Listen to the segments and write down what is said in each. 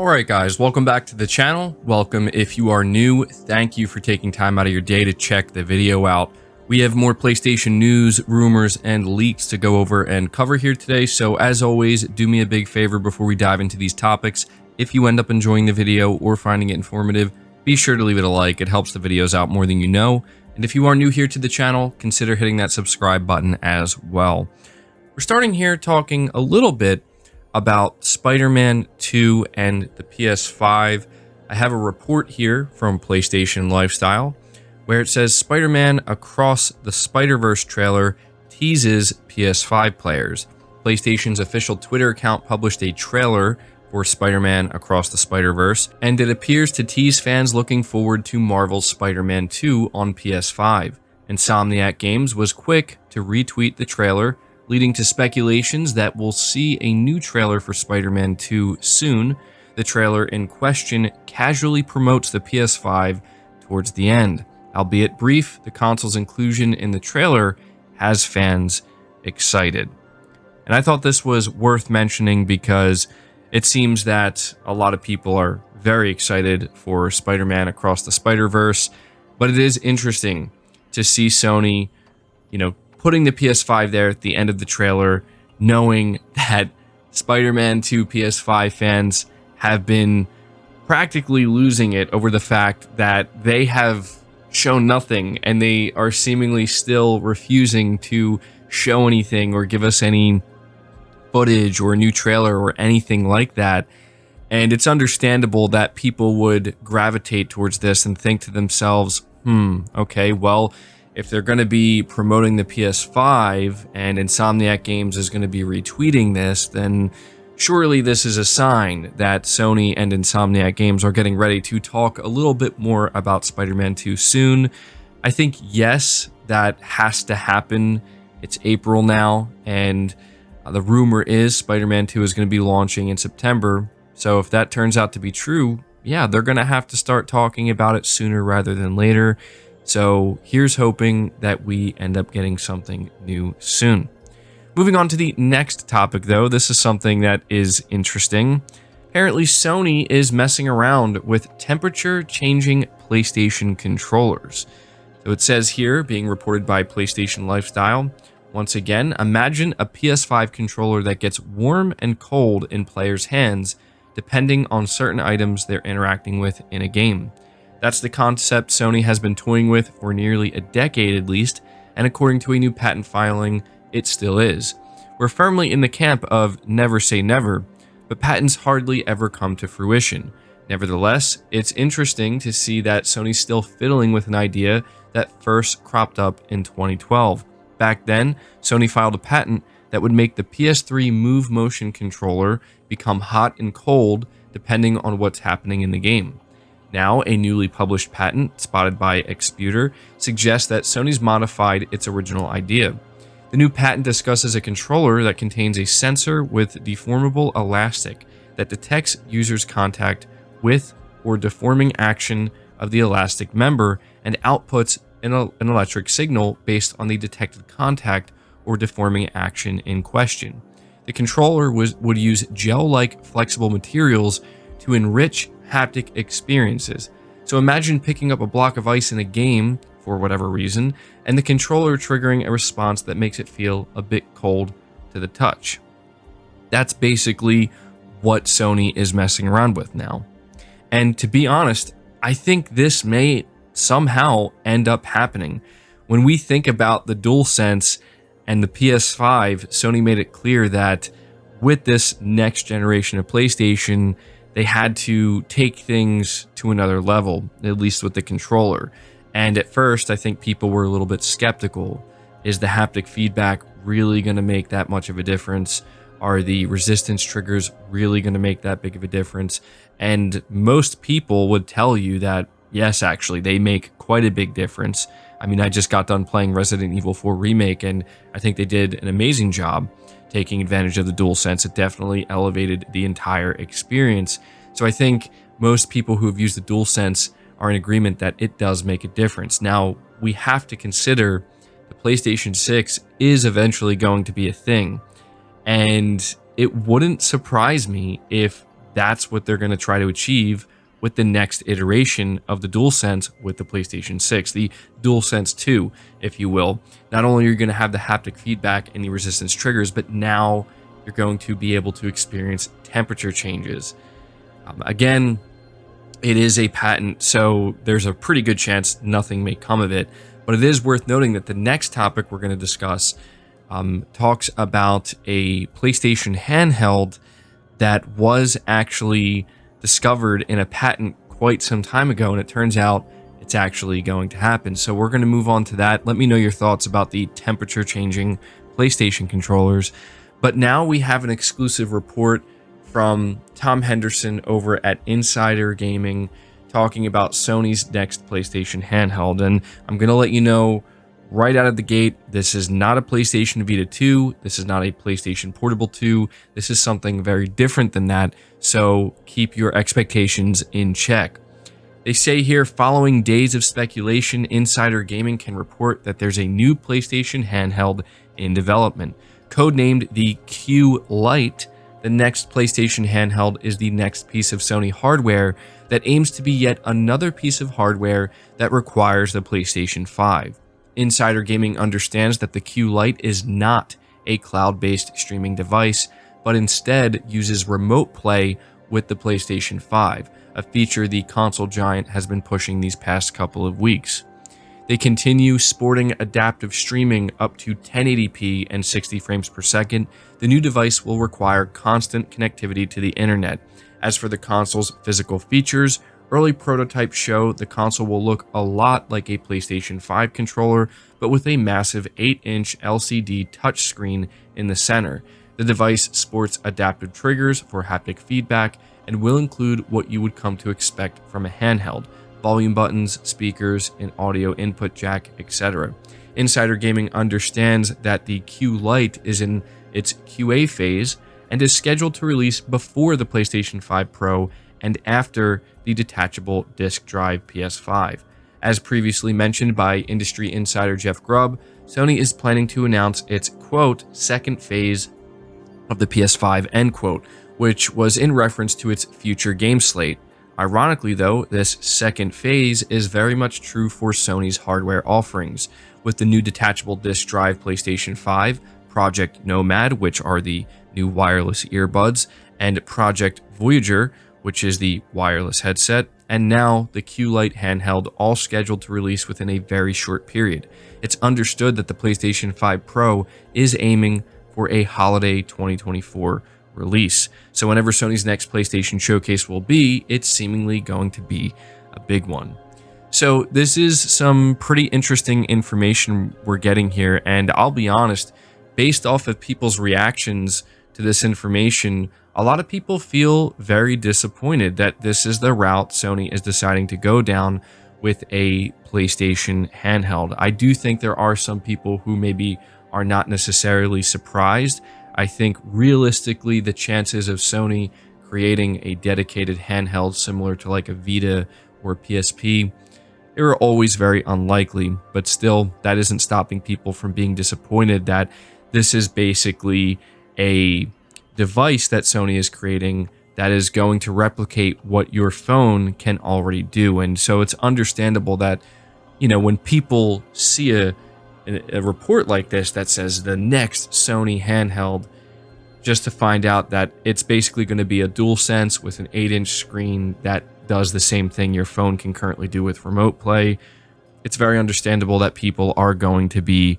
Alright guys, welcome back to the channel. Welcome if you are new. Thank you for taking time out of your day to check the video out. We have more PlayStation news, rumors, and leaks to go over and cover here today. So as always, do me a big favor before we dive into these topics. If you end up enjoying the video or finding it informative, be sure to leave it a like. It helps the videos out more than you know. And if you are new here to the channel, consider hitting that subscribe button as well. We're starting here talking a little bit about Spider-Man 2 and the PS5. I have a report here from PlayStation Lifestyle where it says Spider-Man Across the Spider-Verse trailer teases PS5 players. PlayStation's official Twitter account published a trailer for Spider-Man Across the Spider-Verse, and it appears to tease fans looking forward to Marvel's Spider-Man 2 on PS5. Insomniac Games was quick to retweet the trailer, leading to speculations that we'll see a new trailer for Spider-Man 2 soon. The trailer in question casually promotes the PS5 towards the end. Albeit brief, the console's inclusion in the trailer has fans excited. And I thought this was worth mentioning because it seems that a lot of people are very excited for Spider-Man Across the Spider-Verse, but it is interesting to see Sony, putting the PS5 there at the end of the trailer, knowing that Spider-Man 2 PS5 fans have been practically losing it over the fact that they have shown nothing and they are seemingly still refusing to show anything or give us any footage or a new trailer or anything like that. And it's understandable that people would gravitate towards this and think to themselves, okay, well, if they're going to be promoting the PS5 and Insomniac Games is going to be retweeting this, then surely this is a sign that Sony and Insomniac Games are getting ready to talk a little bit more about Spider-Man 2 soon. I think, yes, that has to happen. It's April now, and the rumor is Spider-Man 2 is going to be launching in September. So if that turns out to be true, yeah, they're going to have to start talking about it sooner rather than later. So here's hoping that we end up getting something new soon. Moving on to the next topic, though, this is something that is interesting. Apparently, Sony is messing around with temperature-changing PlayStation controllers. So it says here, being reported by PlayStation Lifestyle, once again, imagine a PS5 controller that gets warm and cold in players' hands, depending on certain items they're interacting with in a game. That's the concept Sony has been toying with for nearly a decade at least, and according to a new patent filing, it still is. We're firmly in the camp of never say never, but patents hardly ever come to fruition. Nevertheless, it's interesting to see that Sony's still fiddling with an idea that first cropped up in 2012. Back then, Sony filed a patent that would make the PS3 Move Motion controller become hot and cold depending on what's happening in the game. Now, a newly published patent, spotted by Exputer, suggests that Sony's modified its original idea. The new patent discusses a controller that contains a sensor with deformable elastic that detects users' contact with or deforming action of the elastic member and outputs an electric signal based on the detected contact or deforming action in question. The controller would use gel-like flexible materials to enrich haptic experiences. So imagine picking up a block of ice in a game for whatever reason, and the controller triggering a response that makes it feel a bit cold to the touch. That's basically what Sony is messing around with now. And to be honest, I think this may somehow end up happening. When we think about the Dualsense and the PS5, Sony made it clear that with this next generation of PlayStation, they had to take things to another level, at least with the controller. And at first, I think people were a little bit skeptical. Is the haptic feedback really going to make that much of a difference? Are the resistance triggers really going to make that big of a difference? And most people would tell you that, yes, actually, they make quite a big difference. I mean, I just got done playing Resident Evil 4 Remake, and I think they did an amazing job taking advantage of the Dualsense. It definitely elevated the entire experience. So I think most people who have used the Dualsense are in agreement that it does make a difference. Now, we have to consider the PlayStation 6 is eventually going to be a thing. And it wouldn't surprise me if that's what they're going to try to achieve with the next iteration of the DualSense with the PlayStation 6, the DualSense 2, if you will. Not only are you going to have the haptic feedback and the resistance triggers, but now you're going to be able to experience temperature changes. Again, it is a patent, so there's a pretty good chance nothing may come of it. But it is worth noting that the next topic we're going to discuss talks about a PlayStation handheld that was actually discovered in a patent quite some time ago, and it turns out it's actually going to happen. So we're going to move on to that. Let me know your thoughts about the temperature changing PlayStation controllers. But now we have an exclusive report from Tom Henderson over at Insider Gaming talking about Sony's next PlayStation handheld. And I'm going to let you know right out of the gate, this is not a PlayStation Vita 2. This is not a PlayStation Portable 2. This is something very different than that. So keep your expectations in check. They say here, following days of speculation, Insider Gaming can report that there's a new PlayStation handheld in development. Codenamed the Q Lite, the next PlayStation handheld is the next piece of Sony hardware that aims to be yet another piece of hardware that requires the PlayStation 5. Insider Gaming understands that the Q Lite is not a cloud-based streaming device, but instead uses remote play with the PlayStation 5, a feature the console giant has been pushing these past couple of weeks. They continue sporting adaptive streaming up to 1080p and 60 frames per second. The new device will require constant connectivity to the internet. As for the console's physical features, early prototypes show the console will look a lot like a PlayStation 5 controller, but with a massive 8-inch LCD touchscreen in the center. The device sports adaptive triggers for haptic feedback and will include what you would come to expect from a handheld: volume buttons, speakers, an audio input jack, etc. Insider Gaming understands that the Q Lite is in its QA phase and is scheduled to release before the PlayStation 5 Pro and after the detachable disk drive PS5. As previously mentioned by industry insider Jeff Grubb, Sony is planning to announce its, quote, second phase of the PS5, end quote, which was in reference to its future game slate. Ironically, though, this second phase is very much true for Sony's hardware offerings, with the new detachable disk drive PlayStation 5, Project Nomad, which are the new wireless earbuds, and Project Voyager, which is the wireless headset, and now the Q Lite handheld, all scheduled to release within a very short period. It's understood that the PlayStation 5 Pro is aiming for a holiday 2024 release. So whenever Sony's next PlayStation showcase will be, it's seemingly going to be a big one. So this is some pretty interesting information we're getting here, and I'll be honest, based off of people's reactions to this information, a lot of people feel very disappointed that this is the route Sony is deciding to go down with a PlayStation handheld. I do think there are some people who maybe are not necessarily surprised. I think realistically, the chances of Sony creating a dedicated handheld similar to like a Vita or PSP, they were always very unlikely, but still, that isn't stopping people from being disappointed that this is basically a device that Sony is creating that is going to replicate what your phone can already do. And so it's understandable that, you know, when people see a report like this that says the next Sony handheld, just to find out that it's basically going to be a DualSense with an 8-inch screen that does the same thing your phone can currently do with remote play, it's very understandable that people are going to be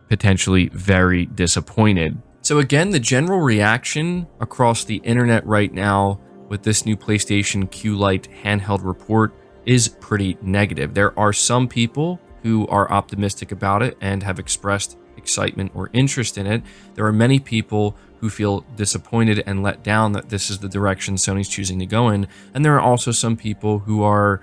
potentially very disappointed. So again, the general reaction across the internet right now with this new PlayStation Q Lite handheld report is pretty negative. There are some people who are optimistic about it and have expressed excitement or interest in it. There are many people who feel disappointed and let down that this is the direction Sony's choosing to go in. And there are also some people who are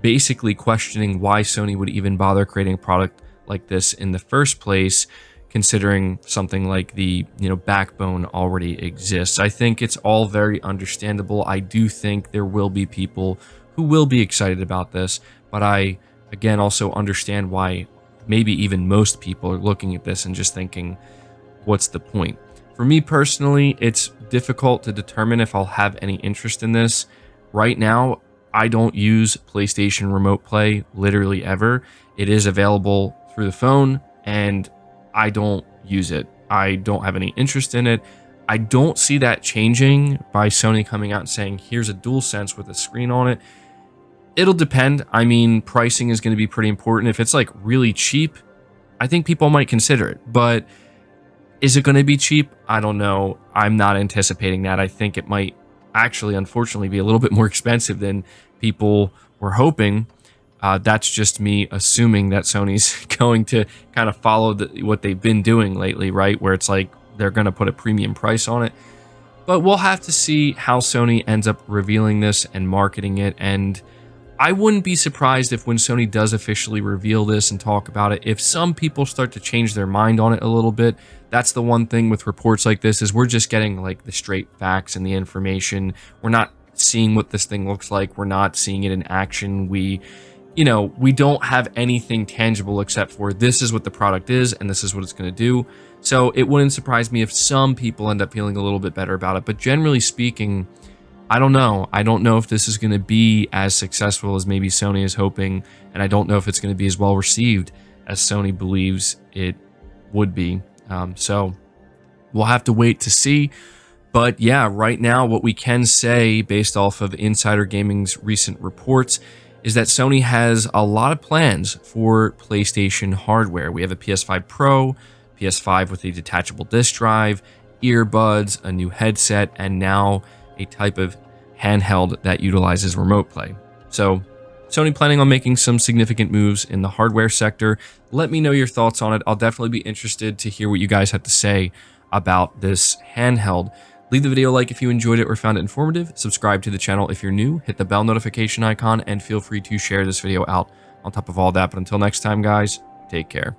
basically questioning why Sony would even bother creating a product like this in the first place, considering something like the, backbone already exists. I think it's all very understandable. I do think there will be people who will be excited about this, but I, again, also understand why maybe even most people are looking at this and just thinking, what's the point? For me personally, it's difficult to determine if I'll have any interest in this. Right now, I don't use PlayStation Remote Play literally ever. It is available through the phone, and I don't use it. I don't have any interest in it. I don't see that changing by Sony coming out and saying, here's a Dualsense with a screen on it. It'll depend. I mean, pricing is going to be pretty important. If it's like really cheap, I think people might consider it. But is it going to be cheap? I don't know. I'm not anticipating that. I think it might actually, unfortunately, be a little bit more expensive than people were hoping. That's just me assuming that Sony's going to kind of follow what they've been doing lately, right? Where it's like they're going to put a premium price on it. But we'll have to see how Sony ends up revealing this and marketing it. And I wouldn't be surprised if when Sony does officially reveal this and talk about it, if some people start to change their mind on it a little bit. That's the one thing with reports like this, is we're just getting like the straight facts and the information. We're not seeing what this thing looks like. We're not seeing it in action. We don't have anything tangible except for this is what the product is and this is what it's going to do. So it wouldn't surprise me if some people end up feeling a little bit better about it. But generally speaking, I don't know. I don't know if this is going to be as successful as maybe Sony is hoping, and I don't know if it's going to be as well received as Sony believes it would be. So we'll have to wait to see. But yeah, right now, what we can say based off of Insider Gaming's recent reports is that Sony has a lot of plans for PlayStation hardware. We have a PS5 Pro, PS5 with a detachable disc drive, earbuds, a new headset, and now a type of handheld that utilizes remote play. So Sony planning on making some significant moves in the hardware sector. Let me know your thoughts on it. I'll definitely be interested to hear what you guys have to say about this handheld. Leave the video a like if you enjoyed it or found it informative. Subscribe to the channel if you're new. Hit the bell notification icon and feel free to share this video out on top of all that. But until next time, guys, take care.